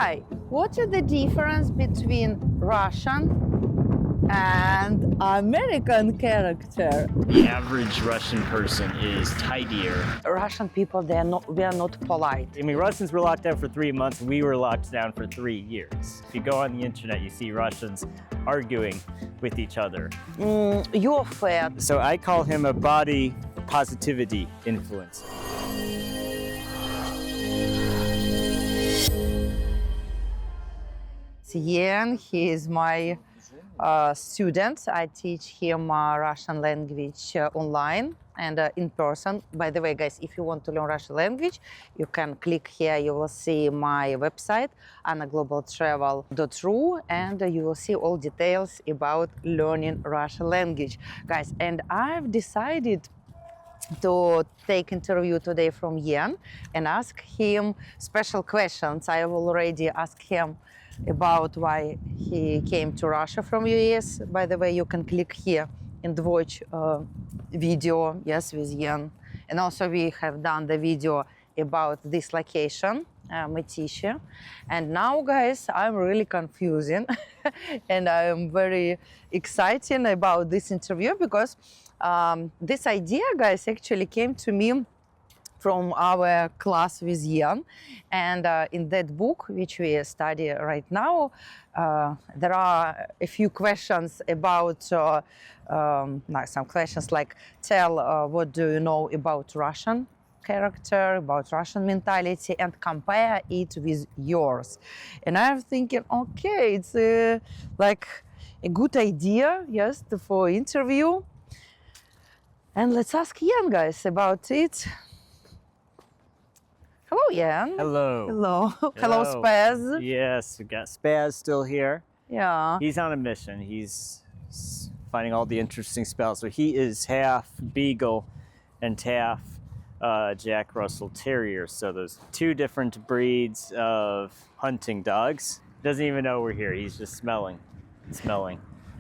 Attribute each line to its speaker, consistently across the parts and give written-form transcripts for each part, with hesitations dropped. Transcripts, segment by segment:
Speaker 1: Hi, what is the difference between Russian and American character?
Speaker 2: The average Russian person is tidier.
Speaker 1: Russian people, we are not polite.
Speaker 2: I mean, Russians were locked down for 3 months. We were locked down for 3 years. If you go on the internet, you see Russians arguing with each other.
Speaker 1: You're fat.
Speaker 2: So I call him a body positivity influencer.
Speaker 1: Yan, he is my student. I teach him Russian language online and in person. By the way, guys, if you want to learn Russian language, you can click here. You will see my website, annaglobaltravel.ru, and you will see all details about learning Russian language. Guys, and I've decided to take interview today from Yan and ask him special questions. I have already asked him about why he came to Russia from US. By the way, you can click here and watch video, yes, with Yan. And also we have done the video about this location, Metiche. And now, guys, I'm really confusing and I'm very excited about this interview because this idea, guys, actually came to me from our class with Yan. And in that book, which we study right now, there are a few questions about, some questions like, tell what do you know about Russian character, about Russian mentality, and compare it with yours. And I'm thinking, okay, it's like a good idea, yes, for interview. And let's ask Yan, guys, about it. Hello, Yan.
Speaker 2: Hello.
Speaker 1: Hello. Hello, Spaz.
Speaker 2: Yes, we got Spaz still here.
Speaker 1: Yeah.
Speaker 2: He's on a mission. He's finding all the interesting spells. So he is half Beagle and half Jack Russell Terrier. So those two different breeds of hunting dogs. Doesn't even know we're here. He's just smelling,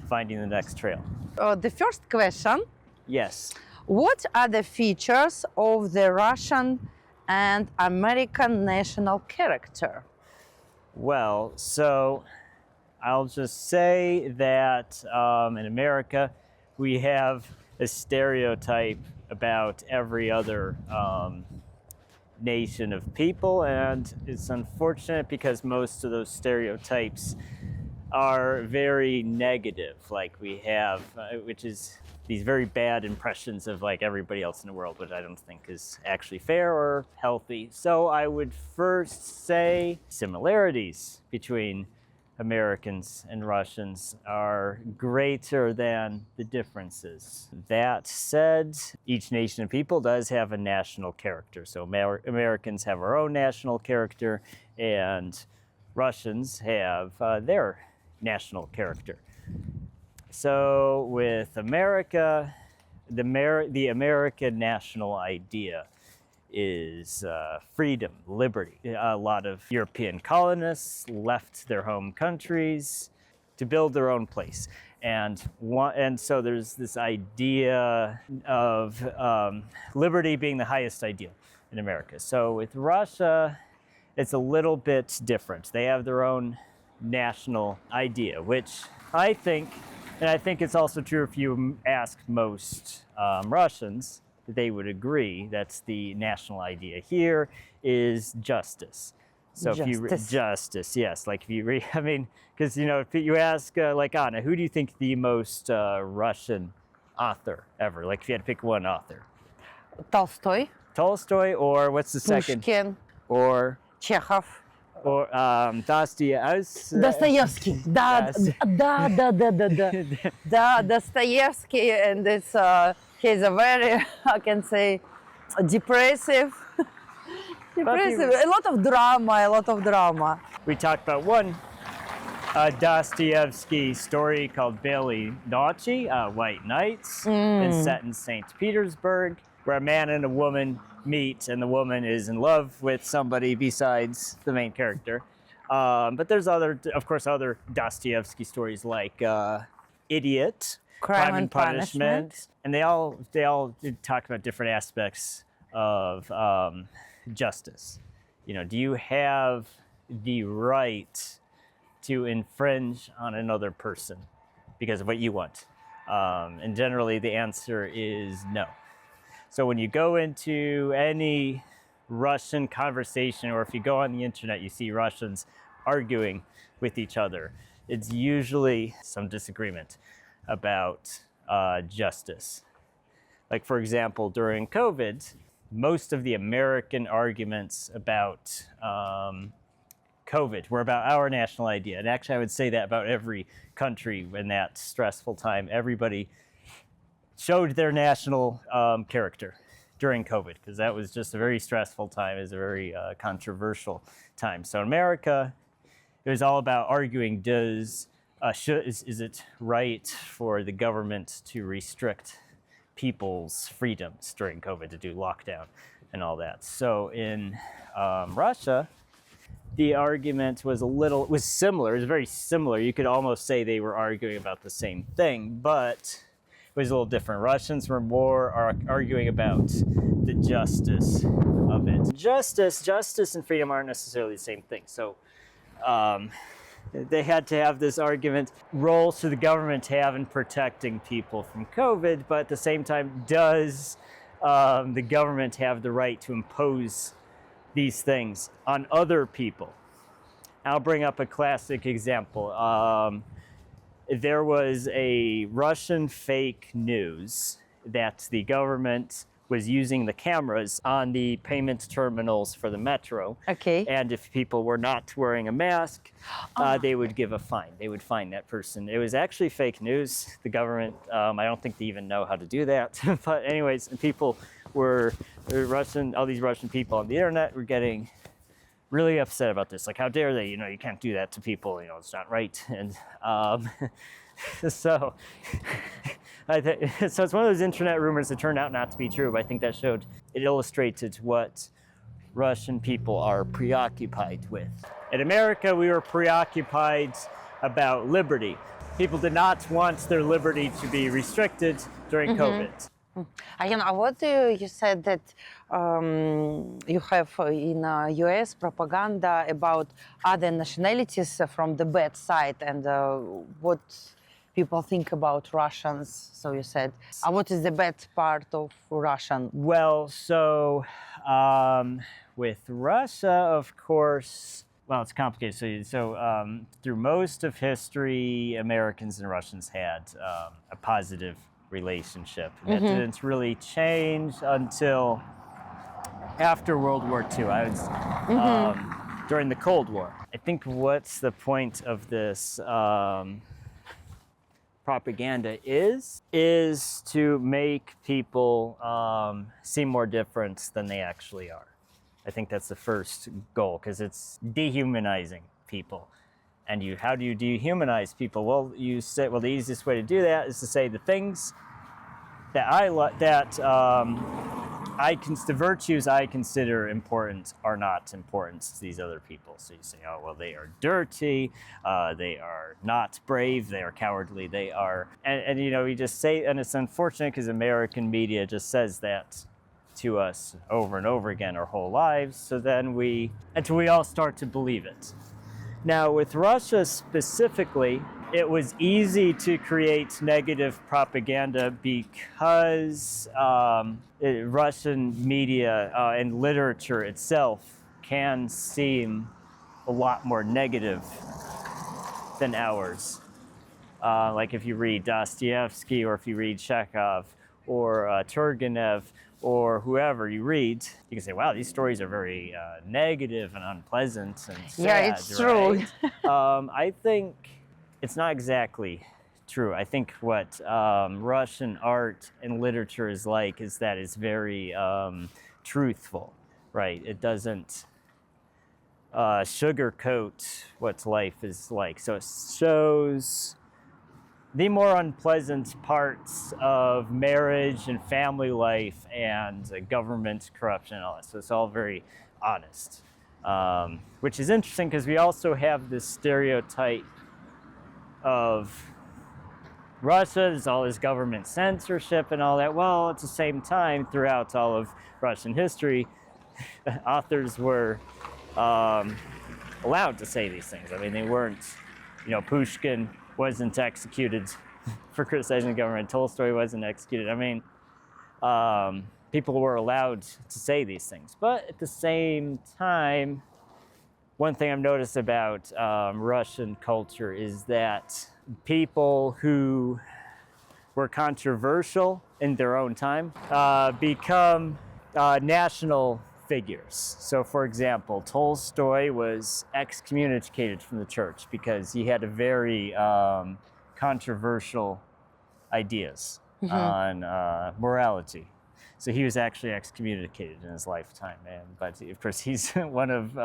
Speaker 2: finding the next trail.
Speaker 1: The first question.
Speaker 2: Yes.
Speaker 1: What are the features of the Russian and American national character?
Speaker 2: Well, so I'll just say that in America, we have a stereotype about every other nation of people, and it's unfortunate because most of those stereotypes are very negative, like we have, which is these very bad impressions of like everybody else in the world, which I don't think is actually fair or healthy. So I would first say similarities between Americans and Russians are greater than the differences. That said, each nation of people does have a national character. So Americans have our own national character and Russians have their national character. So with America, the American national idea is freedom, liberty. A lot of European colonists left their home countries to build their own place. And so there's this idea of liberty being the highest ideal in America. So with Russia, it's a little bit different. They have their own national idea, which I think, and I think it's also true if you ask most Russians, they would agree that's the national idea here is justice. So
Speaker 1: justice.
Speaker 2: If you justice, yes, like if you I mean, because if you ask like Anna, who do you think the most Russian author ever? Like if you had to pick one author. Tolstoy, or what's the second?
Speaker 1: Pushkin.
Speaker 2: Or
Speaker 1: Chekhov.
Speaker 2: Or Dostoevsky.
Speaker 1: Dostoevsky. Dostoevsky, and it's he's a very, I can say, depressive. A lot of drama.
Speaker 2: We talked about one Dostoevsky story called Beli Nochi, White Nights, and set in St. Petersburg, where a man and a woman meet, and the woman is in love with somebody besides the main character. But there's other Dostoevsky stories like Idiot, Crime and Punishment, and they all talk about different aspects of justice. Do you have the right to infringe on another person because of what you want? And generally the answer is no. So when you go into any Russian conversation, or if you go on the internet, you see Russians arguing with each other, it's usually some disagreement about justice. Like, for example, during COVID, most of the American arguments about COVID were about our national idea. And actually, I would say that about every country in that stressful time. Everybody showed their national character during COVID, because that was just a very stressful time. It was a very controversial time. So in America, it was all about arguing, is it right for the government to restrict people's freedoms during COVID, to do lockdown and all that. So in Russia, the argument was similar. It was very similar. You could almost say they were arguing about the same thing, but it was a little different. Russians were more arguing about the justice of it. Justice and freedom aren't necessarily the same thing. So they had to have this argument, roles should the government have in protecting people from COVID, but at the same time, does the government have the right to impose these things on other people? I'll bring up a classic example. There was a Russian fake news that the government was using the cameras on the payment terminals for the metro.
Speaker 1: Okay.
Speaker 2: And if people were not wearing a mask, they would give a fine. They would fine that person. It was actually fake news. The government, I don't think they even know how to do that. But anyways, people all these Russian people on the internet were getting really upset about this. Like, how dare they? You can't do that to people. It's not right. And so it's one of those internet rumors that turned out not to be true. But I think it illustrated what Russian people are preoccupied with. In America, we were preoccupied about liberty. People did not want their liberty to be restricted during COVID.
Speaker 1: What you said that you have in US propaganda about other nationalities from the bad side, and what people think about Russians. So you said, what is the bad part of Russian?
Speaker 2: Well, so with Russia, of course, well, it's complicated. So through most of history, Americans and Russians had a positive relationship. That didn't really change until after World War II. During the Cold War. I think what's the point of this propaganda is to make people seem more different than they actually are. I think that's the first goal, because it's dehumanizing people. And how do you dehumanize people? Well, the easiest way to do that is to say the things that the virtues I consider important are not important to these other people. So you say, oh, well, they are dirty, they are not brave, they are cowardly, they are, and you just say, and it's unfortunate because American media just says that to us over and over again our whole lives. So then until we all start to believe it. Now, with Russia specifically, it was easy to create negative propaganda because Russian media and literature itself can seem a lot more negative than ours. Like if you read Dostoevsky, or if you read Chekhov, or Turgenev, or whoever you read, you can say, wow, these stories are very negative and unpleasant and sad.
Speaker 1: Yeah, it's true.
Speaker 2: Right? I think it's not exactly true. I think what Russian art and literature is that it's very truthful, right? It doesn't sugarcoat what life is like. So it shows the more unpleasant parts of marriage and family life and government corruption and all that. So it's all very honest, which is interesting because we also have this stereotype of Russia. There's all this government censorship and all that. Well, at the same time, throughout all of Russian history, authors were allowed to say these things. I mean, they weren't, Pushkin wasn't executed for criticizing the government. Tolstoy wasn't executed. I mean, people were allowed to say these things. But at the same time, one thing I've noticed about Russian culture is that people who were controversial in their own time become national figures. So, for example, Tolstoy was excommunicated from the church because he had a very controversial ideas on morality. So he was actually excommunicated in his lifetime, but of course he's one of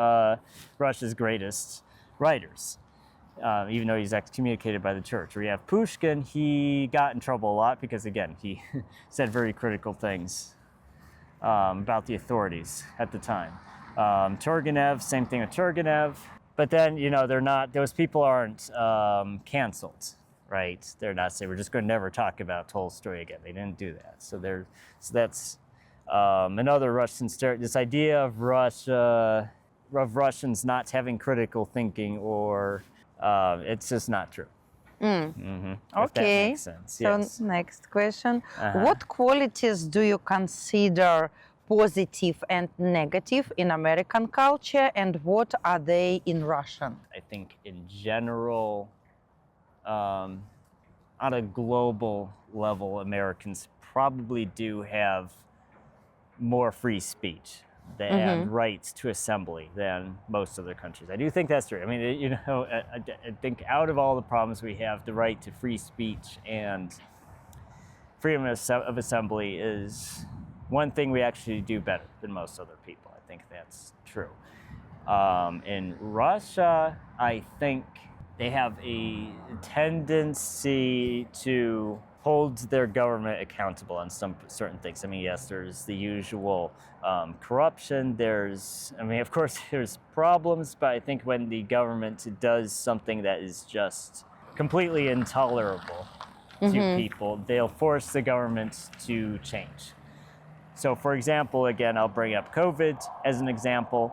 Speaker 2: Russia's greatest writers, even though he's excommunicated by the church. We have Pushkin. He got in trouble a lot because, again, he said very critical things about the authorities at the time. Turgenev, same thing with Turgenev. But then, those people aren't canceled, right? They're not saying, we're just going to never talk about Tolstoy again. They didn't do that. So that's another Russian this idea of Russians not having critical thinking, or it's just not true.
Speaker 1: Okay.
Speaker 2: If that makes sense. Yes.
Speaker 1: So next question. What qualities do you consider positive and negative in American culture, and what are they in Russian?
Speaker 2: I think in general, on a global level, Americans probably do have more free speech and rights to assembly than most other countries. I do think that's true. I mean, I think out of all the problems we have, the right to free speech and freedom of assembly is one thing we actually do better than most other people. I think that's true. In Russia, I think they have a tendency to hold their government accountable on some certain things. I mean, yes, there's the usual corruption. Of course, there's problems, but I think when the government does something that is just completely intolerable to people, they'll force the government to change. So, for example, again, I'll bring up COVID as an example.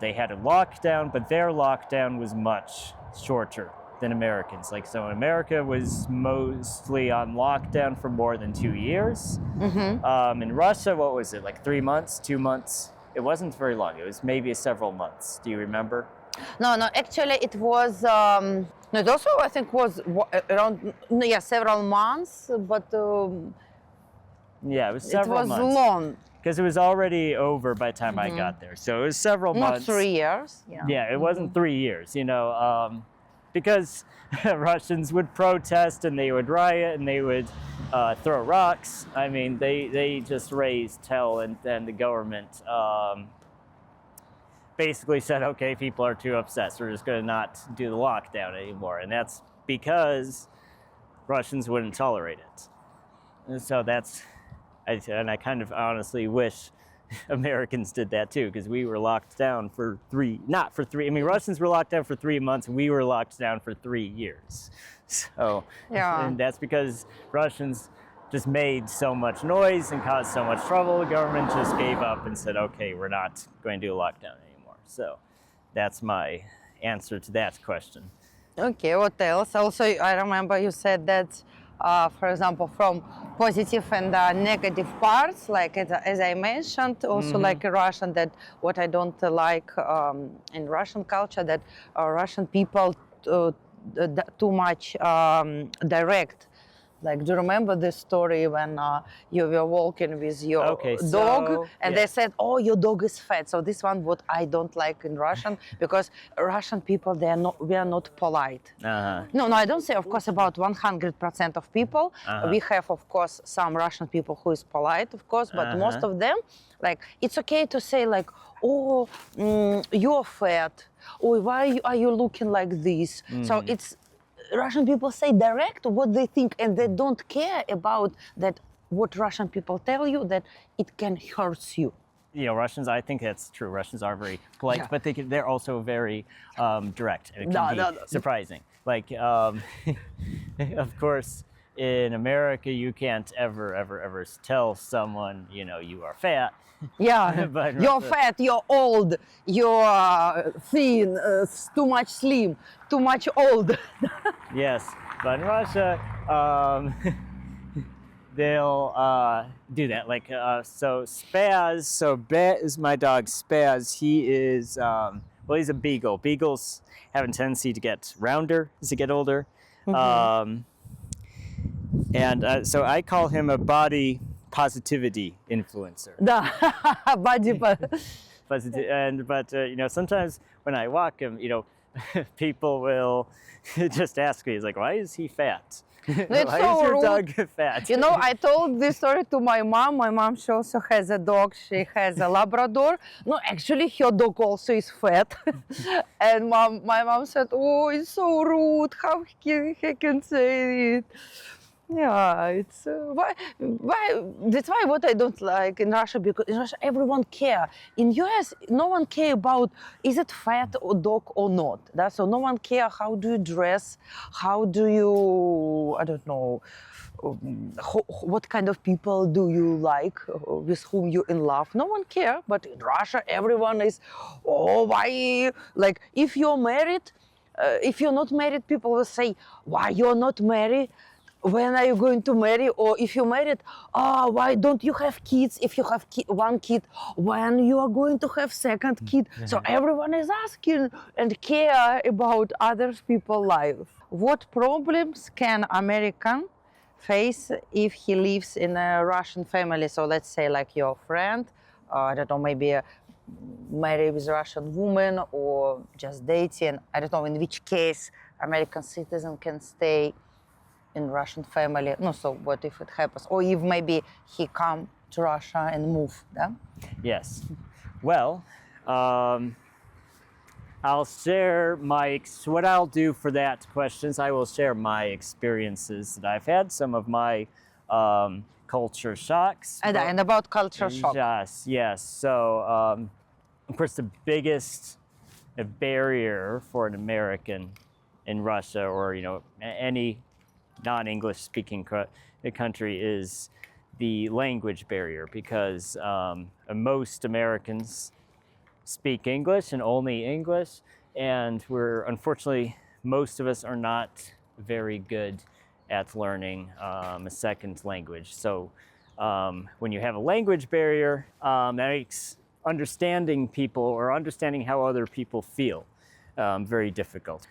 Speaker 2: They had a lockdown, but their lockdown was much shorter than Americans. So America was mostly on lockdown for more than 2 years. In Russia, what was it, 3 months, 2 months? It wasn't very long. It was maybe several months. Do you remember?
Speaker 1: No, actually it was, it also I think was around, several months, but
Speaker 2: yeah, it was several months.
Speaker 1: It was long.
Speaker 2: Because it was already over by the time I got there. So it was several months.
Speaker 1: Not 3 years.
Speaker 2: Yeah, it wasn't 3 years, because Russians would protest and they would riot and they would throw rocks. I mean, they just raised hell, and then the government basically said, okay, people are too upset, so we're just going to not do the lockdown anymore. And that's because Russians wouldn't tolerate it. And so I kind of honestly wish Americans did that too, because we were locked down for Russians were locked down for 3 months, and we were locked down for 3 years. So, and that's because Russians just made so much noise and caused so much trouble. The government just gave up and said, okay, we're not going to do a lockdown anymore. So that's my answer to that question.
Speaker 1: Okay, what else? Also, I remember you said that, for example, from positive and negative parts, as I mentioned, also like a Russian, that what I don't like in Russian culture, that Russian people too much direct. Do you remember this story when you were walking with your dog and they said, oh, your dog is fat. So this one, what I don't like in Russian, because Russian people, we are not polite. No, I don't say, of course, about 100% of people. We have, of course, some Russian people who is polite, of course, but most of them, it's okay to say oh, you're fat. Or why are you looking like this? So it's, Russian people say direct what they think, and they don't care about that. What Russian people tell you, that it can hurt you.
Speaker 2: Russians, I think that's true. Russians are very polite, but they're also very direct, and it can be surprising. Of course, in America, you can't ever tell someone, you are fat.
Speaker 1: Yeah,
Speaker 2: But in
Speaker 1: you're
Speaker 2: Russia-
Speaker 1: fat, you're old, you're thin, too much slim, too much old.
Speaker 2: Yes, but in Russia, they'll do that. Like, so Spaz, so Bet is my dog Spaz. He is, he's a beagle. Beagles have a tendency to get rounder as they get older. So I call him a body positivity influencer.
Speaker 1: Да, body
Speaker 2: But sometimes when I walk him, people will just ask me, "He's like, why is he fat?
Speaker 1: it's
Speaker 2: Why
Speaker 1: so
Speaker 2: is your
Speaker 1: rude.
Speaker 2: dog fat?"
Speaker 1: You know, I told this story to my mom. My mom, she also has a dog. She has a Labrador. No, actually, her dog also is fat. And my mom said, "Oh, it's so rude. How he can say it?" Yeah, it's why that's why what I don't like in Russia, because in Russia everyone care. In US no one care about is it fat or dog or not. So no one care how do you dress, how do you I don't know what kind of people do you like, with whom you in love. No one care, but in Russia everyone is, oh, why, like if you're married, if you're not married, people will say, why you're not married, when are you going to marry? Or if you're married, oh, why don't you have kids? If you have one kid, when you are going to have second kid? So everyone is asking and care about other people's life. What problems can American face if he lives in a Russian family? So let's say like your friend, I don't know, maybe marry with a Russian woman or just dating. I don't know in which case American citizen can stay in Russian family. No, so what if it happens? Or if maybe he come to Russia and move, yeah?
Speaker 2: Yes. Well, I'll share what I'll do for that questions. I will share my experiences that I've had, some of my culture shocks.
Speaker 1: And about culture shock.
Speaker 2: Yes. So, of course, the biggest barrier for an American in Russia or, any non-English speaking country is the language barrier, because most Americans speak English and only English, and unfortunately most of us are not very good at learning a second language. So when you have a language barrier, that makes understanding people or understanding how other people feel very difficult.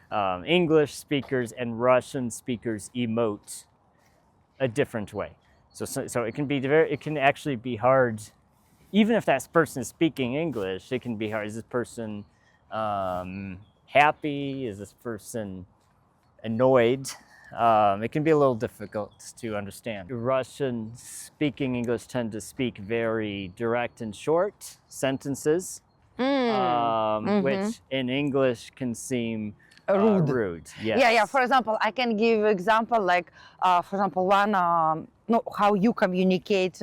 Speaker 2: English speakers and Russian speakers emote a different way. So it can actually be hard, even if that person is speaking English, it can be hard. Is this person happy? Is this person annoyed? It can be a little difficult to understand. Russian speaking English tend to speak very direct and short sentences. Which in English can seem rude. Yes.
Speaker 1: Yeah. For example, I can give example like, for example, one, how you communicate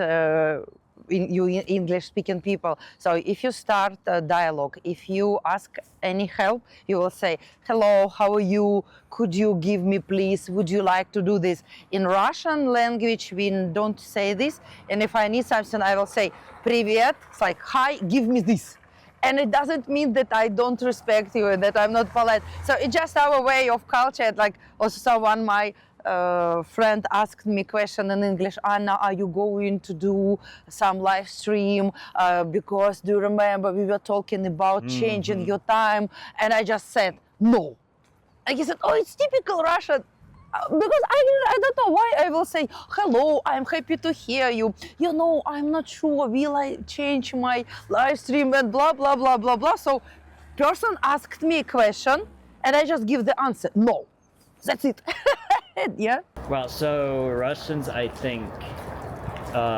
Speaker 1: you English-speaking people. So if you start a dialogue, if you ask any help, you will say, "Hello, how are you? Could you give me, please? Would you like to do this?" In Russian language, we don't say this. And if I need something, I will say, "Привет." It's like, "Hi, give me this." And it doesn't mean that I don't respect you and that I'm not polite. So it's just our way of culture. Like also someone, my friend asked me question in English, "Anna, are you going to do some live stream? Because do you remember we were talking about changing your time?" And I just said, "No." And he said, "Oh, it's typical Russian." Because I don't know why I will say, "Hello, I'm happy to hear you. I'm not sure, will I change my live stream," and blah, blah, blah, blah, blah. So person asked me a question and I just give the answer, "No." That's it. Yeah.
Speaker 2: Well, so Russians, I think,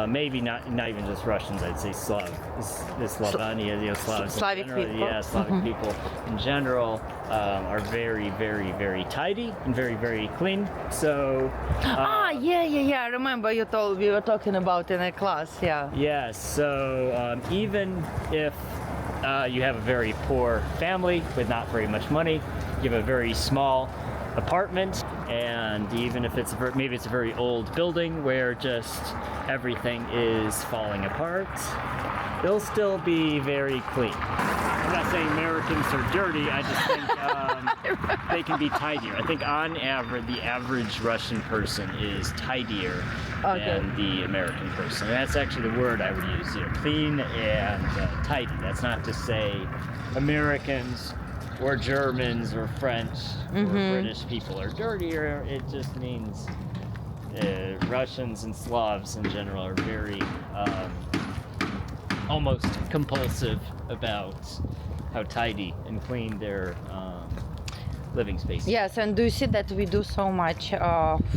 Speaker 2: maybe not even just Russians, I'd say Slovenia, Slavs
Speaker 1: Slavic
Speaker 2: in general,
Speaker 1: people.
Speaker 2: Yeah, Slavic people in general are very, very, very tidy and very, very clean. So.
Speaker 1: Yeah. I remember we were talking about in a class. Yeah.
Speaker 2: Yes. So even if you have a very poor family with not very much money, you have a very small apartment, and even if it's maybe it's a very old building where just everything is falling apart, they'll still be very clean. I'm not saying Americans are dirty, I just think they can be tidier. I think on average, the average Russian person is tidier than the American person. And that's actually the word I would use, clean and tidy. That's not to say Americans or Germans or French or British people are dirtier. It just means Russians and Slavs in general are very almost compulsive about how tidy and clean their living space.
Speaker 1: Yes, and do you see that we do so much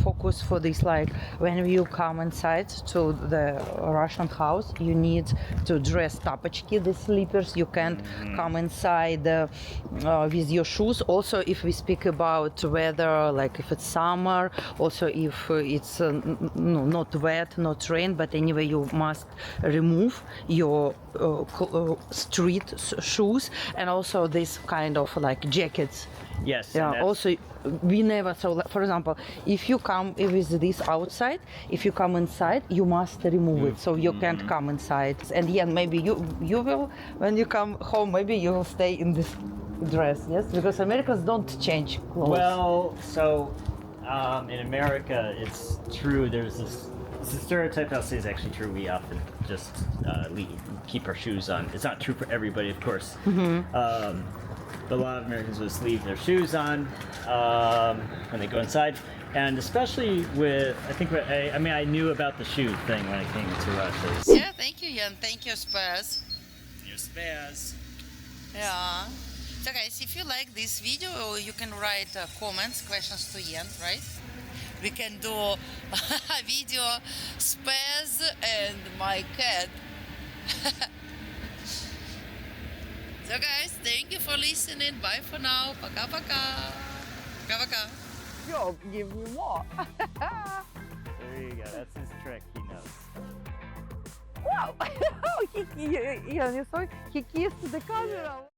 Speaker 1: focus for this, like when you come inside to the Russian house, you need to dress tapochki, the slippers. You can't come inside with your shoes. Also, if we speak about weather, like if it's summer, also if it's not wet, not rain, but anyway, you must remove your street shoes, and also this kind of like jackets.
Speaker 2: Yes.
Speaker 1: Yeah. Also, we never. So, for example, if you come with this outside, if you come inside, you must remove it. So you can't come inside. And yeah, maybe you will when you come home. Maybe you will stay in this dress. Yes, because Americans don't change clothes.
Speaker 2: Well, so in America, it's true. There's this stereotype I'll say is actually true. We often just keep our shoes on. It's not true for everybody, of course. But a lot of Americans will just leave their shoes on when they go inside, and especially with, I think, I knew about the shoe thing when I came to Russia.
Speaker 1: Yeah, thank you, Jan. Thank you, Spaz.
Speaker 2: Your spaz.
Speaker 1: Yeah. So guys, if you like this video, you can write comments, questions to Jan, right? We can do a video, Spaz and my cat. So guys, thank you for listening. Bye for now. Пока-пока. Пока-пока. Yo, give me more.
Speaker 2: There you go. That's his trick. He knows.
Speaker 1: Wow! He kissed the camera.